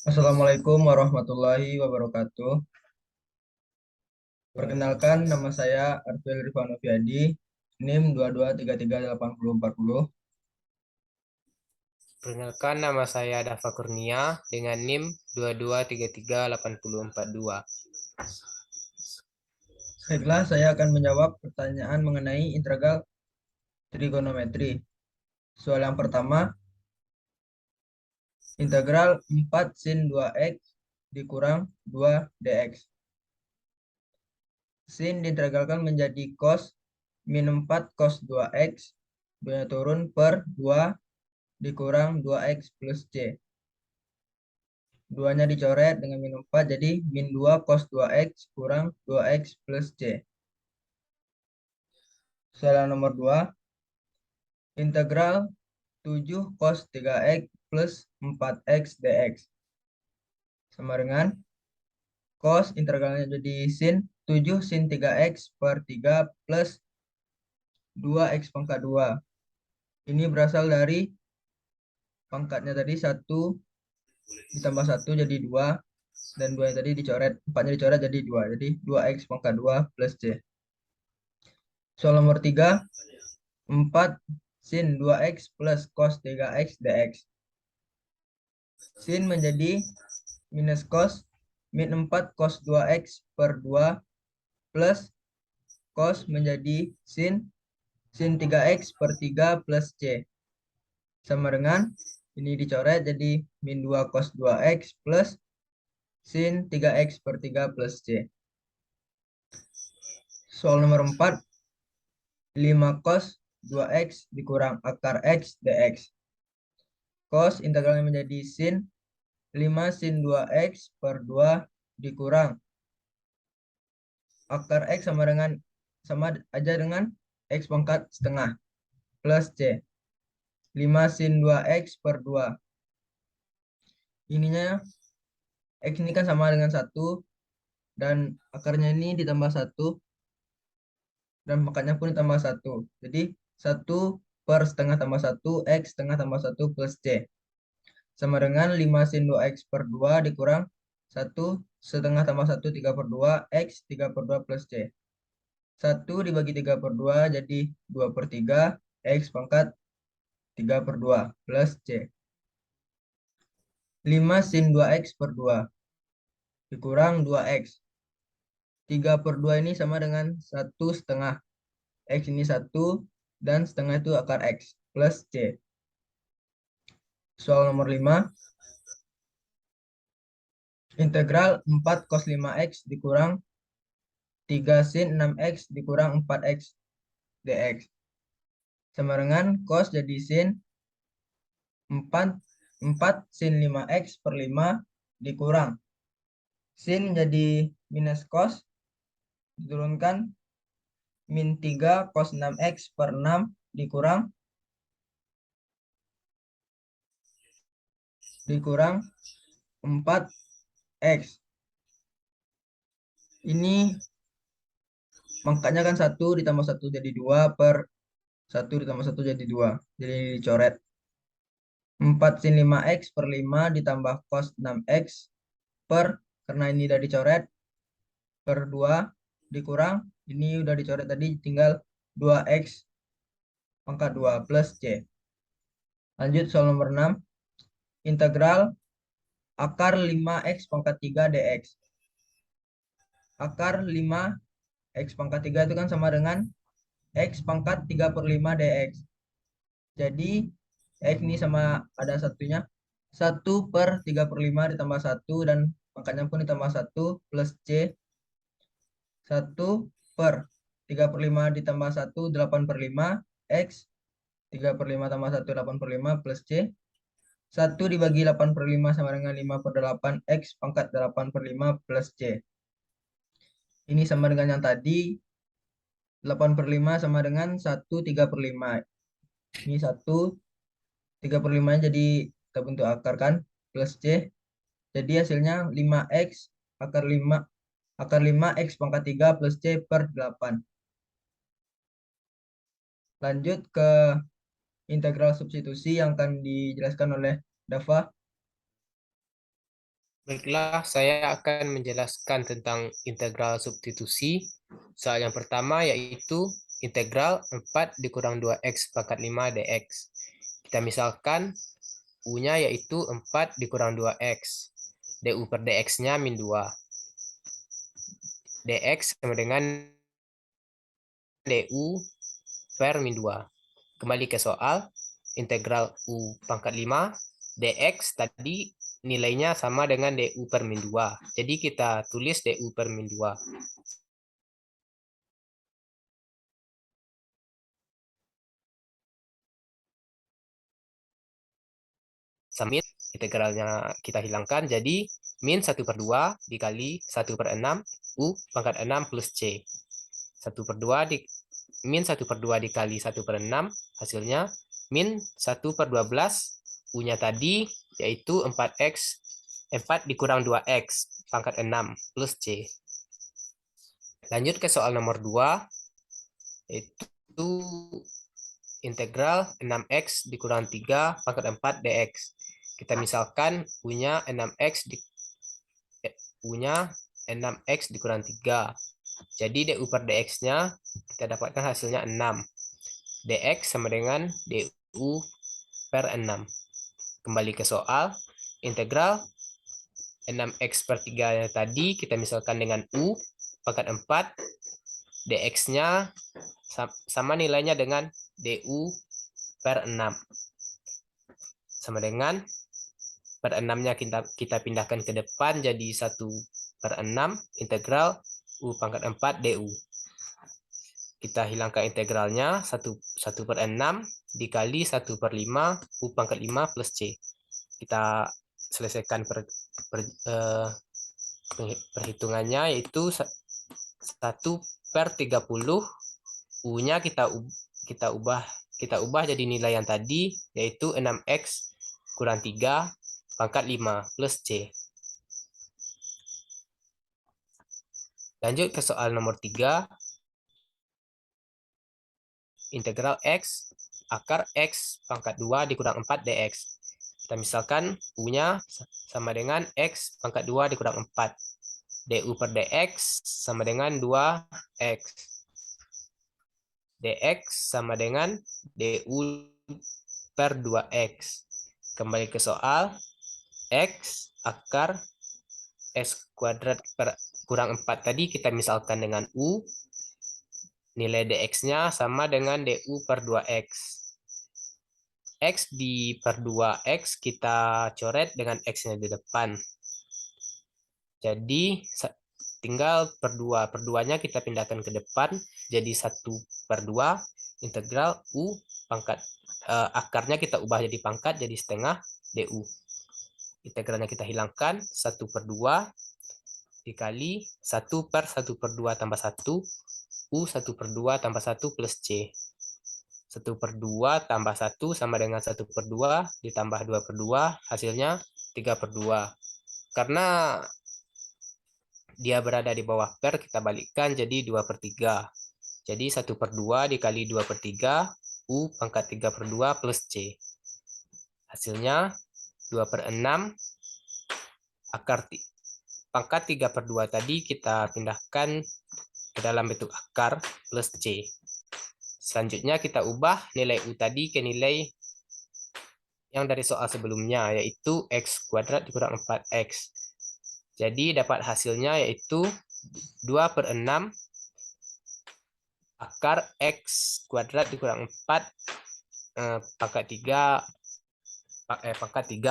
Assalamualaikum warahmatullahi wabarakatuh. Perkenalkan, nama saya Arfil Rifanoviadi, NIM 22338040. Perkenalkan, nama saya Dafa Kurnia dengan NIM 22338042. Baiklah, saya akan menjawab pertanyaan mengenai integral trigonometri. Soal yang pertama, integral 4 sin 2x dikurang 2 dx. Sin diintegralkan menjadi cos min 4 cos 2x, 2-nya turun per 2 dikurang 2x plus c. 2-nya dicoret dengan min 4, jadi min 2 cos 2x kurang 2x plus c. Soal nomor 2, integral 7 cos 3x plus 4x dx. Sama dengan cos integralnya jadi sin 7 sin 3x per 3 plus 2x pangkat 2. Ini berasal dari pangkatnya tadi 1 ditambah 1 jadi 2. Dan 2 yang tadi dicoret, 4-nya dicoret jadi 2. Jadi 2x pangkat 2 plus c. Soal nomor 3, 4 sin 2x plus cos 3x dx. Sin menjadi minus cos min 4 cos 2x per 2 plus cos menjadi sin 3x per 3 plus c. Sama dengan ini dicoret jadi min 2 cos 2x plus sin 3x per 3 plus c. Soal nomor 4, 5 cos 2x dikurang akar x dx. Cos integralnya menjadi sin 5 sin 2x per 2 dikurang akar x sama aja dengan x pangkat setengah plus c. 5 sin 2x per 2. Ininya x ini kan sama dengan 1 dan akarnya ini ditambah 1 dan pangkatnya pun ditambah 1. Jadi 1 per setengah tambah 1 x setengah tambah 1 plus c. Sama dengan 5 sin 2x per 2 dikurang 1 setengah tambah 1 3 per 2 x 3 per 2 plus c. 1 dibagi 3 per 2 jadi 2 per 3 x pangkat 3 per 2 plus c. 5 sin 2x per 2 dikurang 2x. 3 per 2 ini sama dengan 1 setengah. X ini 1 dan setengah itu akar x plus c. Soal nomor 5, integral 4 cos 5x dikurang 3 sin 6x dikurang 4x dx. Sama dengan cos jadi sin 4 sin 5x per 5 dikurang sin jadi minus cos diturunkan min 3 cos 6x per 6 dikurang 4x. Ini pangkatnya kan 1 ditambah 1 jadi 2 per 1 ditambah 1 jadi 2. Jadi dicoret. 4 sin 5x per 5 ditambah cos 6x per, karena ini udah dicoret, per 2 dikurang, ini udah dicoret tadi, tinggal 2x pangkat 2 plus c. Lanjut soal nomor 6. Integral akar 5x pangkat 3 dx. Akar 5x pangkat 3 itu kan sama dengan x pangkat 3 per 5 dx. Jadi x ini sama ada satunya. 1 per 3 per 5 ditambah 1 dan pangkatnya pun ditambah 1 plus c. 1 per 3 per 5 ditambah 1 8 per 5 x. 3 per 5 tambah 1 8 per 5 plus c. 1 dibagi 8 per 5 sama dengan 5 per 8 x pangkat 8 per 5 plus c. Ini sama dengan yang tadi. 8 per 5 sama dengan 1 3 per 5. Ini 1 3 per 5 jadi kita bentuk akar kan plus c. Jadi hasilnya 5x akar 5 x pangkat 3 plus c per 8. Lanjut ke integral substitusi yang akan dijelaskan oleh Dava. Baiklah, saya akan menjelaskan tentang integral substitusi. Soal yang pertama yaitu integral 4 dikurang 2x pangkat 5 dx. Kita misalkan U-nya yaitu 4 dikurang 2x. du per dx-nya min 2. dx sama dengan du per min 2. Kembali ke soal, integral U pangkat 5 dx tadi nilainya sama dengan du per min 2. Jadi kita tulis du per min 2. Samit, integralnya kita hilangkan. Jadi min 1 per 2 dikali 1 per 6 U pangkat 6 plus C. 1 per 2 min 1 per 2 dikali 1 per 6 hasilnya min 1 per 12 U-nya tadi yaitu 4x 4 dikurang 2x pangkat 6 plus C. Lanjut ke soal nomor 2 yaitu integral 6x dikurang 3 pangkat 4 dx. Kita misalkan U-nya 6x dikurang 3. Jadi du per dx-nya kita dapatkan hasilnya 6. dx sama dengan du per 6. Kembali ke soal, integral 6x per 3 tadi kita misalkan dengan U pangkat 4. dx-nya sama nilainya dengan du per 6. Sama dengan per 6-nya kita pindahkan ke depan jadi 1 per 6 integral U pangkat 4 du. Kita hilangkan integralnya 1 per 6 dikali 1 per 5 U pangkat 5 plus C. Kita selesaikan perhitungannya yaitu 1 per 30 U-nya kita ubah jadi nilai yang tadi yaitu 6x kurang 3 pangkat 5 plus C. Lanjut ke soal nomor 3. Integral x akar x pangkat 2 dikurang 4 dx. Kita misalkan U-nya sama dengan x pangkat 2 dikurang 4. du per dx sama dengan 2x. dx sama dengan du per 2x. Kembali ke soal, x akar s kuadrat per kurang 4 tadi kita misalkan dengan U. Nilai dx-nya sama dengan du per 2x. X di per 2x kita coret dengan x-nya di depan. Jadi tinggal per 2. Per 2-nya kita pindahkan ke depan. Jadi 1 per 2 integral U pangkat. Akarnya kita ubah jadi pangkat jadi setengah du. Integralnya kita hilangkan 1 per 2 dikali 1 per 1 per 2 tambah 1 U 1 per 2 tambah 1 plus C. 1 per 2 tambah 1 sama dengan 1 per 2 ditambah 2 per 2 hasilnya 3 per 2. Karena dia berada di bawah per kita balikkan jadi 2 per 3. Jadi 1 per 2 dikali 2 per 3 U pangkat 3 per 2 plus C. Hasilnya 2 per 6 akar pangkat 3 per 2 tadi kita pindahkan ke dalam bentuk akar plus C. Selanjutnya kita ubah nilai U tadi ke nilai yang dari soal sebelumnya yaitu x kuadrat dikurang 4x. Jadi dapat hasilnya yaitu 2 per 6 akar x kuadrat dikurang 4 pangkat 3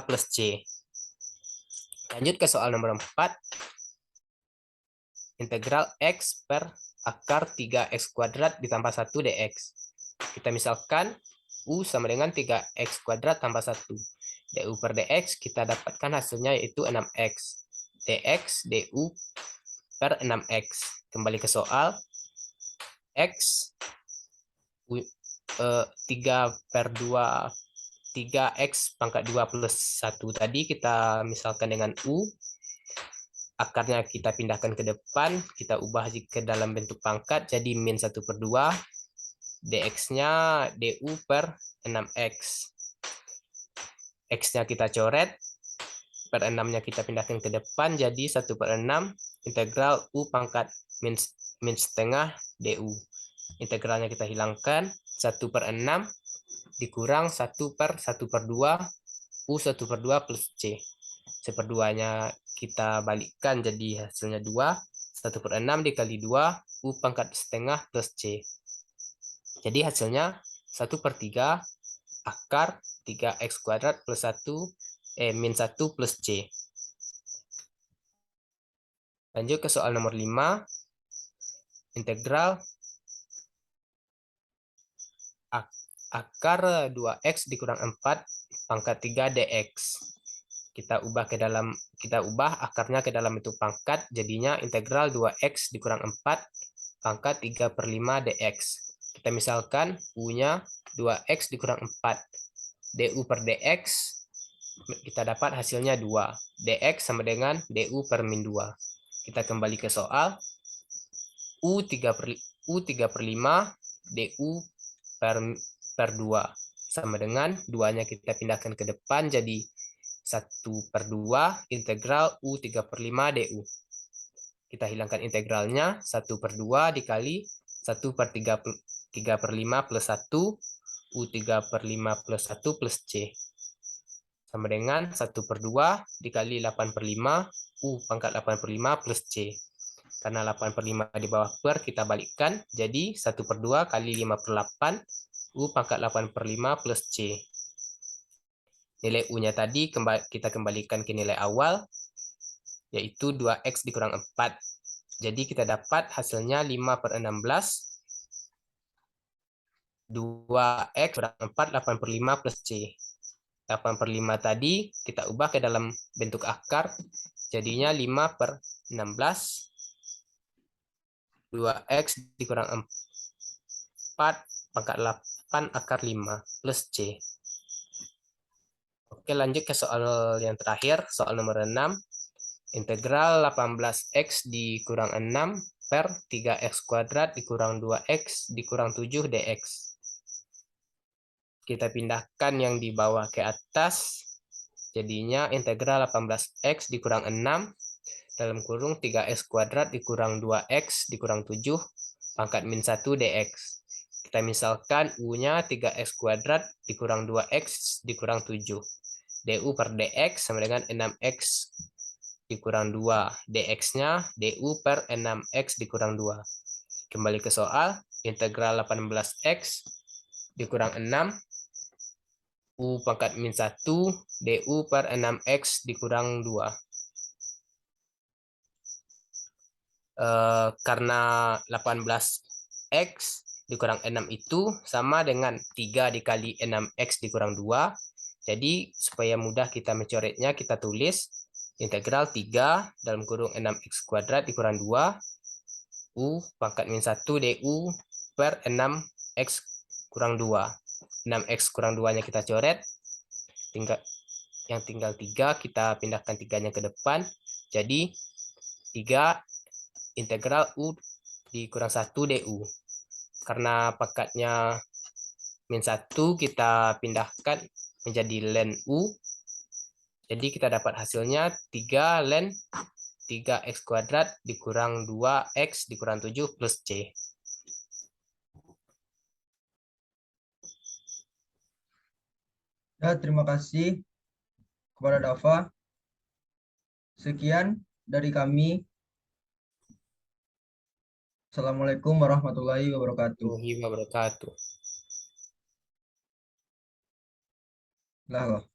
plus C. Lanjut ke soal nomor 4. Integral x per akar 3x kuadrat ditambah 1 dx. Kita misalkan U sama dengan 3x kuadrat tambah 1. du per dx kita dapatkan hasilnya yaitu 6x. dx du per 6x. Kembali ke soal. X 3 per 2 3x pangkat 2 plus 1 tadi kita misalkan dengan U. Akarnya kita pindahkan ke depan, kita ubah ke dalam bentuk pangkat jadi min 1 per 2. dx-nya du per 6x. X-nya kita coret, per 6-nya kita pindahkan ke depan, jadi 1/6 integral U pangkat min setengah du. Integralnya kita hilangkan, 1/6 dikurang 1/1/2 U 1/2 plus C. 1/2-nya kita balikkan jadi hasilnya 2. 1/6 dikali 2 U pangkat setengah plus C. Jadi hasilnya 1/3 akar 3x kuadrat plus 1 plus C. Lanjut ke soal nomor 5. Integral akar 2x dikurang 4 pangkat 3 dx. Kita ubah akarnya ke dalam bentuk pangkat, jadinya integral 2x dikurang 4 pangkat 3/5 dx. Kita misalkan U-nya 2x dikurang 4. du per dx, kita dapat hasilnya 2. dx sama dengan du per min 2. Kita kembali ke soal. U3/5 du per 2 sama dengan 2-nya kita pindahkan ke depan jadi 1/2 integral U3/5 du. Kita hilangkan integralnya, 1/2 dikali 1/3/5 plus 1 U3/5 plus 1 plus C. Sama dengan 1/2 dikali 8/5 U pangkat 8/5 plus C. Karena 8/5 di bawah per, kita balikkan. Jadi 1/2 kali 5/8 U pangkat 8/5 plus C. Nilai U-nya tadi kita kembalikan ke nilai awal, yaitu 2x dikurang 4. Jadi kita dapat hasilnya 5/16. 2x kurang 4, 8/5 plus C. 8/5 tadi kita ubah ke dalam bentuk akar, jadinya 5/16. 2x dikurang 4 pangkat 8 akar 5 plus C. Oke, lanjut ke soal yang terakhir, soal nomor 6. Integral 18x dikurang 6 per 3x kuadrat dikurang 2x dikurang 7 dx. Kita pindahkan yang di bawah ke atas, jadinya integral 18x dikurang 6 dalam kurung 3x kuadrat dikurang 2x dikurang 7 pangkat min 1 dx. Kita misalkan U-nya 3x kuadrat dikurang 2x dikurang 7. du per dx sama dengan 6x dikurang 2. dx-nya du per 6x dikurang 2. Kembali ke soal, integral 18x dikurang 6 U pangkat min 1 du per 6x dikurang 2. Karena 18x dikurang 6 itu sama dengan 3 dikali 6x dikurang 2. Jadi supaya mudah kita mencoretnya, kita tulis integral 3 dalam kurung 6x kuadrat dikurang 2 U pangkat min 1 du per 6x kurang 2. 6x kurang 2-nya kita coret, tinggal 3, kita pindahkan 3-nya ke depan, jadi 3 integral U dikurang 1 du. Karena pangkatnya min 1, kita pindahkan menjadi ln U, jadi kita dapat hasilnya 3 ln 3x kuadrat dikurang 2x dikurang 7 plus C. Ya, terima kasih kepada Dava. Sekian dari kami. Assalamualaikum warahmatullahi wabarakatuh. Wabarakatuh. Lah, loh.